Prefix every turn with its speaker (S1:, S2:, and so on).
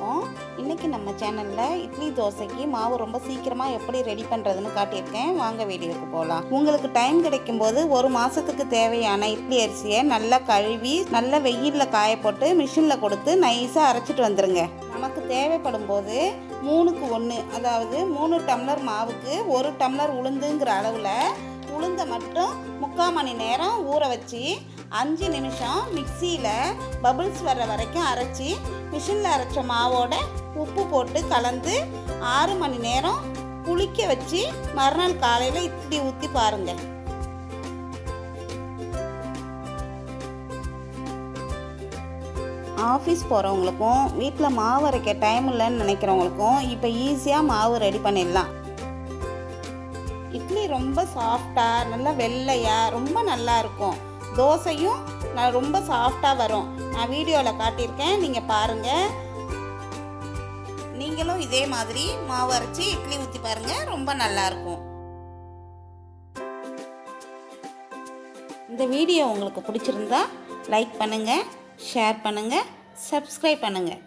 S1: வணக்கம். இன்றைக்கி நம்ம சேனலில் இட்லி தோசைக்கு மாவு ரொம்ப சீக்கிரமாக எப்படி ரெடி பண்ணுறதுன்னு காட்டியிருக்கேன். வாங்க வீடியோக்கு போகலாம். உங்களுக்கு டைம் கிடைக்கும்போது ஒரு மாதத்துக்கு தேவையான இட்லி அரிசியை நல்லா கழுவி நல்லா வெயிலில் காய போட்டு மிஷினில் கொடுத்து நைஸாக அரைச்சிட்டு வந்துடுங்க. நமக்கு தேவைப்படும் போது 3க்கு 1, அதாவது 3 டம்ளர் மாவுக்கு 1 டம்ளர் உளுந்துங்கிற அளவில் உளுந்தை மட்டும் 3/4 மணி நேரம் ஊற வச்சு 5 நிமிஷம் மிக்சியில் பபிள்ஸ் வர்ற வரைக்கும் அரைச்சி மிஷினில் அரைச்ச மாவோட உப்பு போட்டு கலந்து 6 மணி நேரம் புளிக்க வச்சு மறுநாள் காலையில் இட்லி ஊற்றி பாருங்கள். ஆஃபீஸ் போகிறவங்களுக்கும் வீட்டில் மாவு அரைக்க டைம் இல்லைன்னு நினைக்கிறவங்களுக்கும் இப்போ ஈஸியாக மாவு ரெடி பண்ணிடலாம். இட்லி ரொம்ப சாஃப்டாக நல்லா வெள்ளையாக ரொம்ப நல்லா இருக்கும். தோசையும் ரொம்ப சாஃப்டாக வரும். நான் வீடியோவில் காட்டியிருக்கேன், நீங்கள் பாருங்கள். நீங்களும் இதே மாதிரி மாவு அரைச்சி இட்லி ஊற்றி பாருங்கள், ரொம்ப நல்லாயிருக்கும். இந்த வீடியோ உங்களுக்கு பிடிச்சிருந்தா லைக் பண்ணுங்கள், ஷேர் பண்ணுங்கள், சப்ஸ்கிரைப் பண்ணுங்கள்.